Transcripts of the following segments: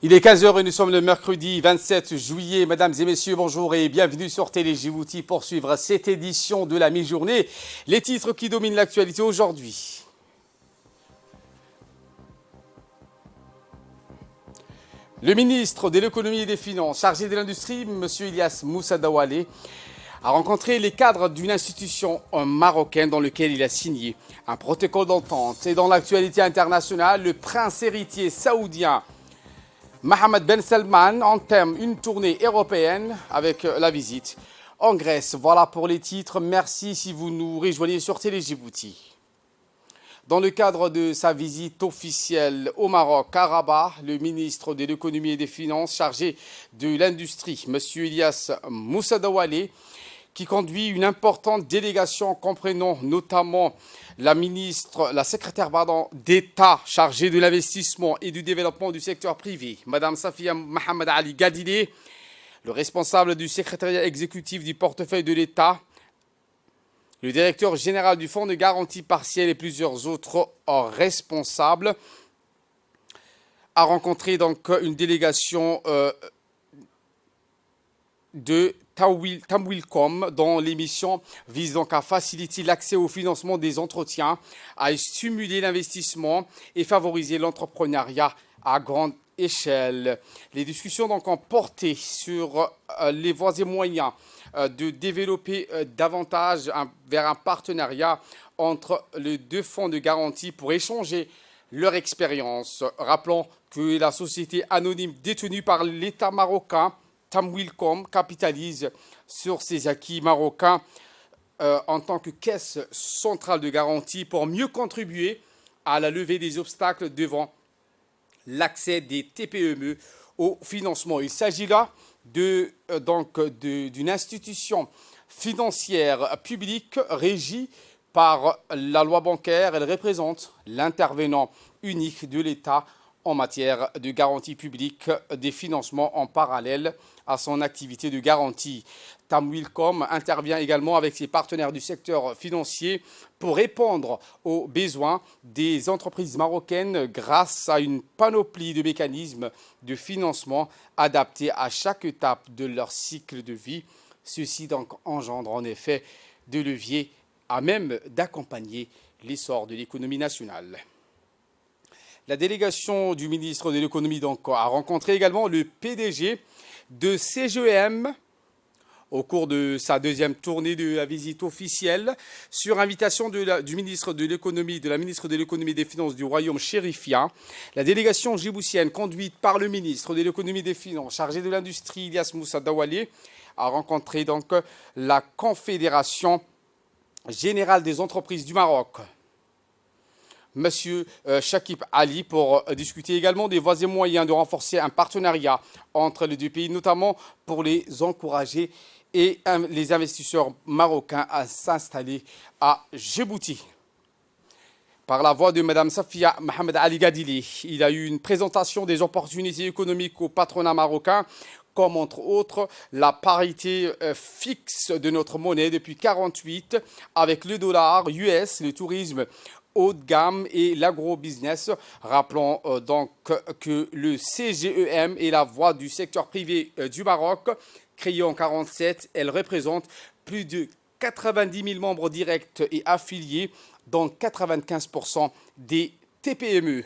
Il est 15 heures et nous sommes le mercredi 27 juillet. Mesdames et messieurs, bonjour et bienvenue sur Télé Djibouti pour suivre cette édition de la mi-journée. Les titres qui dominent l'actualité aujourd'hui. Le ministre de l'économie et des finances, chargé de l'industrie, M. Ilyas Moussa Dawale, a rencontré les cadres d'une institution marocaine dans laquelle il a signé un protocole d'entente. Et dans l'actualité internationale, le prince héritier saoudien Mohammed Ben Salman entame une tournée européenne avec la visite en Grèce. Voilà pour les titres. Merci si vous nous rejoignez sur Télé Djibouti. Dans le cadre de sa visite officielle au Maroc, à Rabat, le ministre de l'économie et des finances chargé de l'industrie, M. Ilyas Moussa Dawale, qui conduit une importante délégation comprenant notamment la secrétaire d'État chargée de l'investissement et du développement du secteur privé, Mme Safia Mohamed Ali Gadile, le responsable du secrétariat exécutif du portefeuille de l'État, le directeur général du fonds de garantie partielle et plusieurs autres responsables, a rencontré donc une délégation de Tamwilcom, dont l'émission vise donc à faciliter l'accès au financement des entretiens, à stimuler l'investissement et favoriser l'entrepreneuriat à grande échelle. Les discussions donc ont porté sur les voies et moyens de développer davantage vers un partenariat entre les deux fonds de garantie pour échanger leur expérience. Rappelons que la société anonyme détenue par l'État marocain Tamwilcom capitalise sur ses acquis marocains en tant que caisse centrale de garantie pour mieux contribuer à la levée des obstacles devant l'accès des TPME au financement. Il s'agit là d'une institution financière publique régie par la loi bancaire. Elle représente l'intervenant unique de l'État en matière de garantie publique des financements en parallèle à son activité de garantie. Tamwilcom intervient également avec ses partenaires du secteur financier pour répondre aux besoins des entreprises marocaines grâce à une panoplie de mécanismes de financement adaptés à chaque étape de leur cycle de vie. Ceci donc engendre en effet des leviers à même d'accompagner l'essor de l'économie nationale. La délégation du ministre de l'économie a rencontré également le PDG de CGEM au cours de sa deuxième tournée de la visite officielle sur invitation du ministre de l'économie, de la ministre de l'économie et des finances du royaume chérifien. La délégation djiboutienne conduite par le ministre de l'économie et des finances chargé de l'industrie Ilyas Moussa Dawale a rencontré donc la Confédération générale des entreprises du Maroc, Monsieur Shakib Ali, pour discuter également des voies et moyens de renforcer un partenariat entre les deux pays, notamment pour les encourager et les investisseurs marocains à s'installer à Djibouti. Par la voix de Mme Safia Mohamed Ali Gadile, il a eu une présentation des opportunités économiques au patronat marocain, comme entre autres la parité fixe de notre monnaie depuis 1948 avec le dollar US, le tourisme haut de gamme et l'agro-business. Rappelons donc que le CGEM est la voix du secteur privé du Maroc. Créée en 1947, elle représente plus de 90 000 membres directs et affiliés, dont 95% des TPME.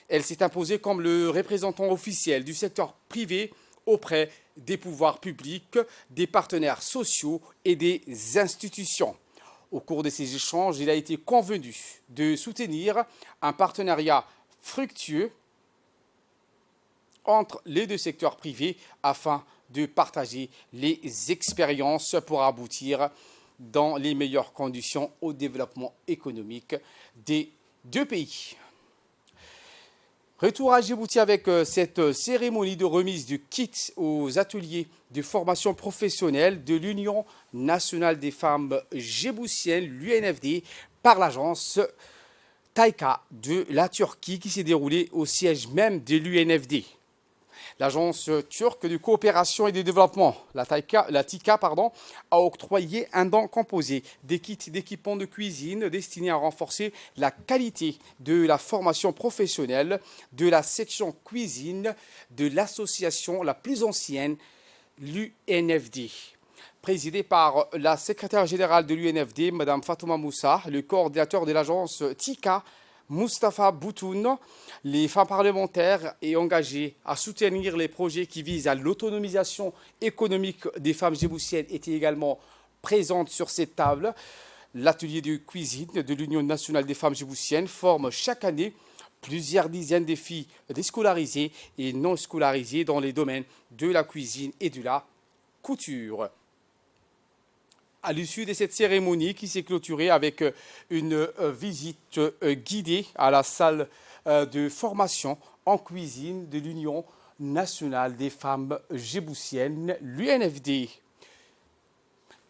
Elle s'est imposée comme le représentant officiel du secteur privé auprès des pouvoirs publics, des partenaires sociaux et des institutions. Au cours de ces échanges, il a été convenu de soutenir un partenariat fructueux entre les deux secteurs privés afin de partager les expériences pour aboutir dans les meilleures conditions au développement économique des deux pays. Retour à Djibouti avec cette cérémonie de remise du kit aux ateliers de formation professionnelle de l'Union nationale des femmes djiboutiennes, l'UNFD, par l'agence Taïka de la Turquie qui s'est déroulée au siège même de l'UNFD. L'agence turque de coopération et de développement, la TICA, a octroyé un don composé des kits d'équipements de cuisine destinés à renforcer la qualité de la formation professionnelle de la section cuisine de l'association la plus ancienne, l'UNFD. Présidée par la secrétaire générale de l'UNFD, Mme Fatouma Moussa, le coordinateur de l'agence TICA, Mustapha Boutoun, les femmes parlementaires et engagées à soutenir les projets qui visent à l'autonomisation économique des femmes djiboutiennes étaient également présentes sur cette table. L'atelier de cuisine de l'Union nationale des femmes djiboutiennes forme chaque année plusieurs dizaines de filles déscolarisées et non scolarisées dans les domaines de la cuisine et de la couture. À l'issue de cette cérémonie qui s'est clôturée avec une visite guidée à la salle de formation en cuisine de l'Union nationale des femmes djiboutiennes, l'UNFD.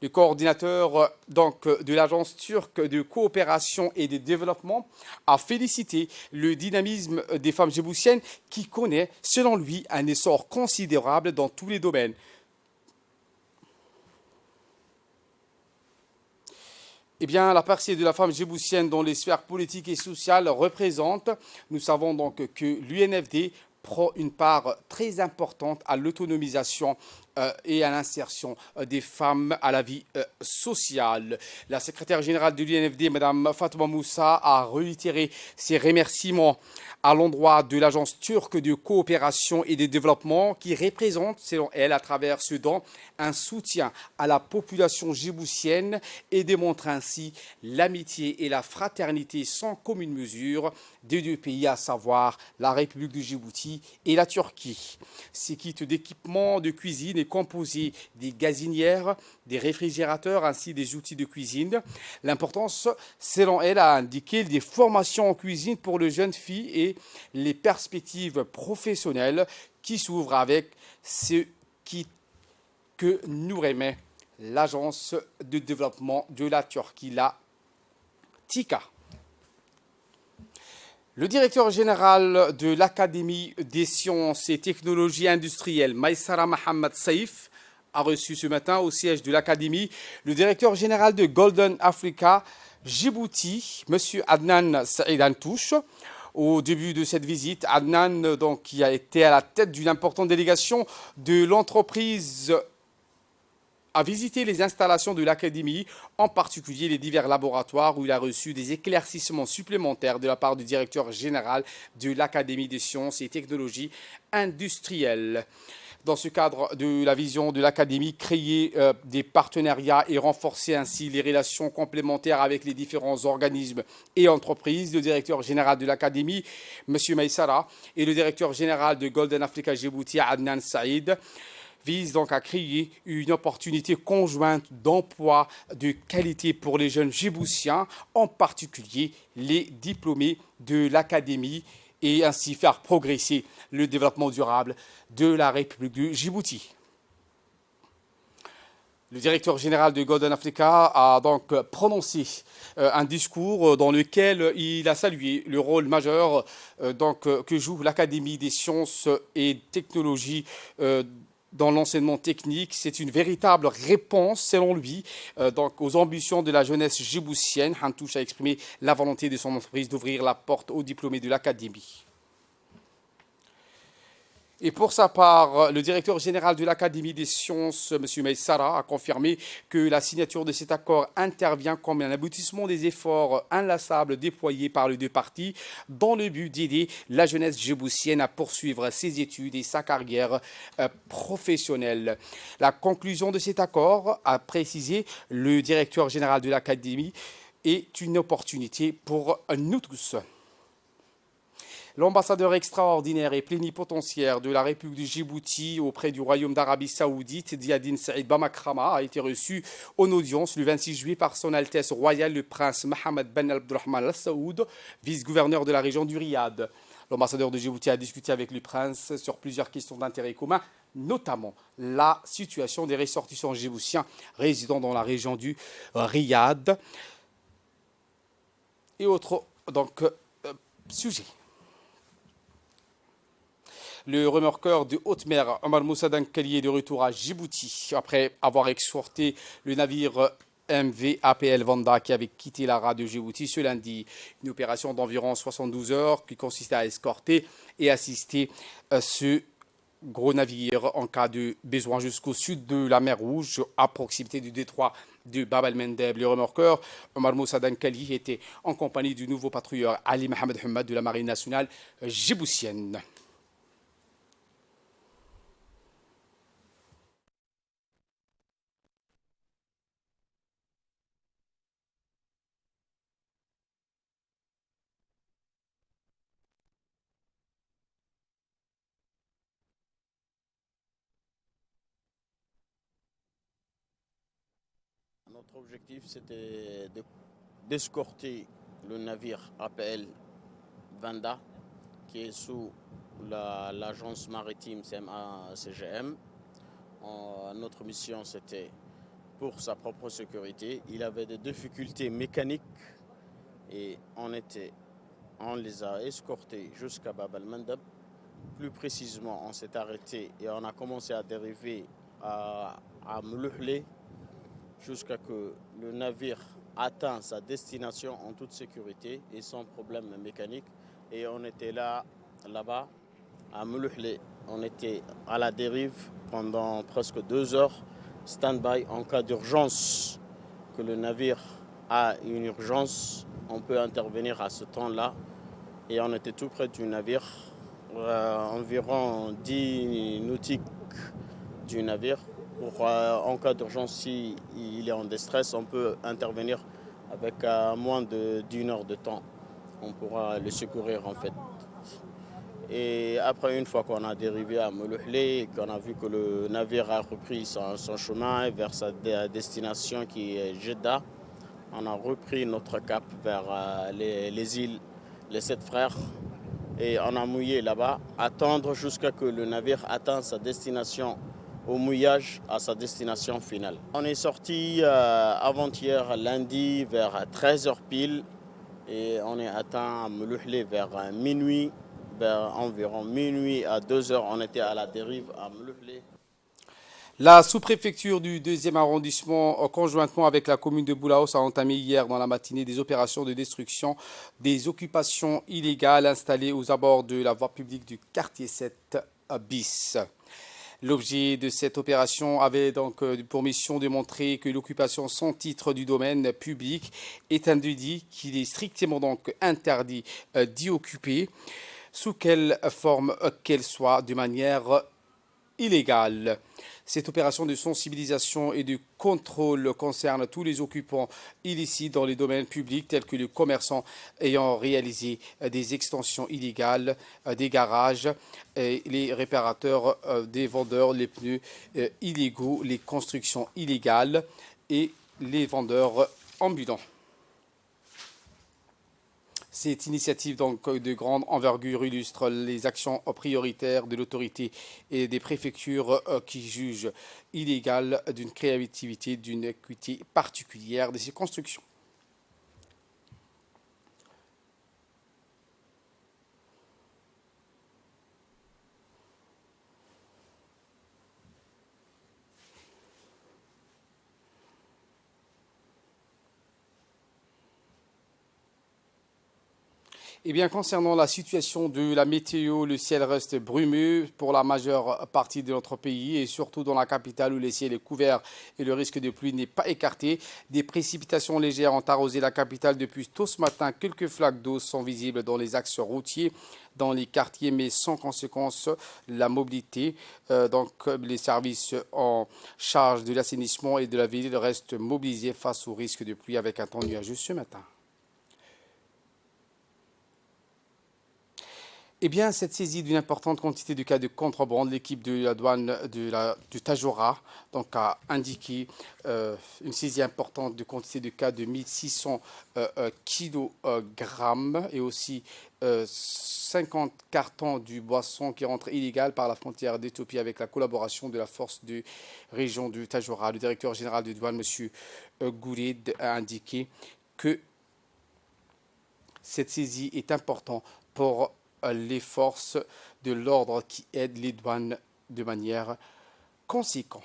Le coordinateur de l'agence turque de coopération et de développement a félicité le dynamisme des femmes djiboutiennes qui connaît, selon lui, un essor considérable dans tous les domaines. Eh bien, la percée de la femme djiboutienne dans les sphères politiques et sociales représente, nous savons donc que l'UNFD prend une part très importante à l'autonomisation et à l'insertion des femmes à la vie sociale. La secrétaire générale de l'UNFD, Mme Fatouma Moussa, a réitéré ses remerciements à l'endroit de l'agence turque de coopération et de développement qui représente, selon elle, à travers ce don, un soutien à la population djiboutienne et démontre ainsi l'amitié et la fraternité sans commune mesure des deux pays, à savoir la République de Djibouti et la Turquie. Ces kits d'équipement de cuisine est composé des gazinières, des réfrigérateurs ainsi des outils de cuisine. L'importance, selon elle, a indiqué des formations en cuisine pour les jeunes filles et les perspectives professionnelles qui s'ouvrent avec ce kit que nous remet l'agence de développement de la Turquie, la TICA. Le directeur général de l'Académie des sciences et technologies industrielles, Maïsara Mohamed Saïf, a reçu ce matin au siège de l'Académie le directeur général de Golden Africa Djibouti, M. Adnan Saïd Antouche. Au début de cette visite, Adnan, donc, qui a été à la tête d'une importante délégation de l'entreprise, a visité les installations de l'Académie, en particulier les divers laboratoires où il a reçu des éclaircissements supplémentaires de la part du directeur général de l'Académie des sciences et technologies industrielles. Dans ce cadre de la vision de l'Académie, créer des partenariats et renforcer ainsi les relations complémentaires avec les différents organismes et entreprises, le directeur général de l'Académie, M. Maïsara, et le directeur général de Golden Africa Djibouti, Adnan Saïd, vise donc à créer une opportunité conjointe d'emploi de qualité pour les jeunes djiboutiens, en particulier les diplômés de l'Académie, et ainsi faire progresser le développement durable de la République du Djibouti. Le directeur général de Golden Africa a donc prononcé un discours dans lequel il a salué le rôle majeur que joue l'Académie des sciences et technologies dans l'enseignement technique. C'est une véritable réponse, selon lui, aux ambitions de la jeunesse djiboutienne. Hantouche a exprimé la volonté de son entreprise d'ouvrir la porte aux diplômés de l'Académie. Et pour sa part, le directeur général de l'Académie des sciences, M. Maïsara, a confirmé que la signature de cet accord intervient comme un aboutissement des efforts inlassables déployés par les deux parties dans le but d'aider la jeunesse djiboutienne à poursuivre ses études et sa carrière professionnelle. La conclusion de cet accord, a précisé le directeur général de l'Académie, est une opportunité pour nous tous. L'ambassadeur extraordinaire et plénipotentiaire de la République du Djibouti auprès du Royaume d'Arabie Saoudite, Ziadine Saïd Bamakrama, a été reçu en audience le 26 juillet par son Altesse royale le prince Mohammed Ben Abdulrahman Al Saoud, vice-gouverneur de la région du Riyad. L'ambassadeur de Djibouti a discuté avec le prince sur plusieurs questions d'intérêt commun, notamment la situation des ressortissants djiboutiens résidant dans la région du Riyad et autres sujets. Le remorqueur de haute mer Omar Moussa Dankali est de retour à Djibouti après avoir escorté le navire MV APL Vanda qui avait quitté la rade de Djibouti ce lundi. Une opération d'environ 72 heures qui consistait à escorter et assister ce gros navire en cas de besoin jusqu'au sud de la mer Rouge, à proximité du détroit de Bab el-Mandeb. Le remorqueur Omar Moussa Dankali était en compagnie du nouveau patrouilleur Ali Mohamed Hamad de la Marine nationale djiboutienne. Notre objectif, c'était d'escorter le navire APL Vanda, qui est sous l'agence maritime CMA-CGM. Notre mission, c'était pour sa propre sécurité. Il avait des difficultés mécaniques et on les a escortés jusqu'à Bab el-Mandeb. Plus précisément, on s'est arrêté et on a commencé à dériver à Mlouhlé jusqu'à que le navire atteint sa destination en toute sécurité et sans problème mécanique. Et on était là-bas, à Mlouhlé. On était à la dérive pendant presque 2 heures, stand-by en cas d'urgence, que le navire a une urgence, on peut intervenir à ce temps-là. Et on était tout près du navire, environ 10 nautiques du navire. En cas d'urgence, s'il est en détresse, on peut intervenir avec moins d'une heure de temps. On pourra le secourir en fait. Et après, une fois qu'on a dérivé à Mlouhlé et qu'on a vu que le navire a repris son chemin vers sa destination qui est Jeddah, on a repris notre cap vers les îles, les 7 frères. Et on a mouillé là-bas, attendre jusqu'à ce que le navire atteigne sa destination au mouillage, à sa destination finale. On est sorti avant-hier lundi vers 13h pile et on est atteint à Mlouhlé vers minuit, vers environ minuit à 2h. On était à la dérive à Mlouhlé. La sous-préfecture du 2e arrondissement, conjointement avec la commune de Boulaos, a entamé hier dans la matinée des opérations de destruction des occupations illégales installées aux abords de la voie publique du quartier 7 bis. L'objet de cette opération avait donc pour mission de montrer que l'occupation sans titre du domaine public est un délit qu'il est strictement donc interdit d'y occuper, sous quelle forme qu'elle soit, de manière illégale. Cette opération de sensibilisation et de contrôle concerne tous les occupants illicites dans les domaines publics tels que les commerçants ayant réalisé des extensions illégales des garages, les réparateurs, des vendeurs, les pneus illégaux, les constructions illégales et les vendeurs ambulants. Cette initiative donc, de grande envergure illustre les actions prioritaires de l'autorité et des préfectures qui jugent illégales d'une créativité, d'une équité particulière de ces constructions. Eh bien, concernant la situation de la météo, le ciel reste brumeux pour la majeure partie de notre pays et surtout dans la capitale où le ciel est couvert et le risque de pluie n'est pas écarté. Des précipitations légères ont arrosé la capitale depuis tôt ce matin. Quelques flaques d'eau sont visibles dans les axes routiers, dans les quartiers, mais sans conséquence la mobilité. Donc, les services en charge de l'assainissement et de la ville restent mobilisés face au risque de pluie avec un temps nuageux ce matin. Eh bien, cette saisie d'une importante quantité de cas de contrebande, l'équipe de la douane du Tadjoura donc, a indiqué une saisie importante de quantité de cas de 1600 kg et aussi 50 cartons du boisson qui rentrent illégal par la frontière d'Éthiopie avec la collaboration de la force de région du Tadjoura. Le directeur général de douane, M. Gourid, a indiqué que cette saisie est importante pour les forces de l'ordre qui aident les douanes de manière conséquente.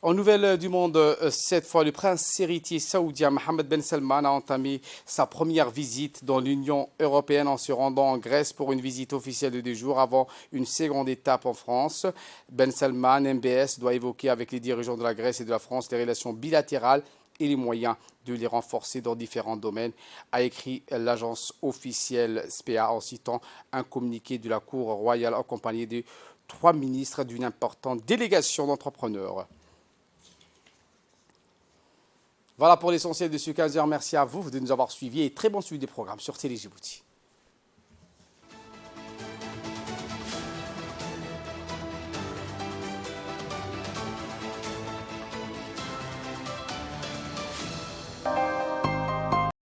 En nouvelle du monde, cette fois, le prince héritier saoudien Mohammed Ben Salman a entamé sa première visite dans l'Union européenne en se rendant en Grèce pour une visite officielle de 2 jours avant une seconde étape en France. Ben Salman, MBS, doit évoquer avec les dirigeants de la Grèce et de la France les relations bilatérales et les moyens de les renforcer dans différents domaines, a écrit l'agence officielle SPA en citant un communiqué de la Cour royale accompagné de 3 ministres d'une importante délégation d'entrepreneurs. Voilà pour l'essentiel de ce 15h. Merci à vous de nous avoir suivis et très bon suivi des programmes sur Télé Djibouti.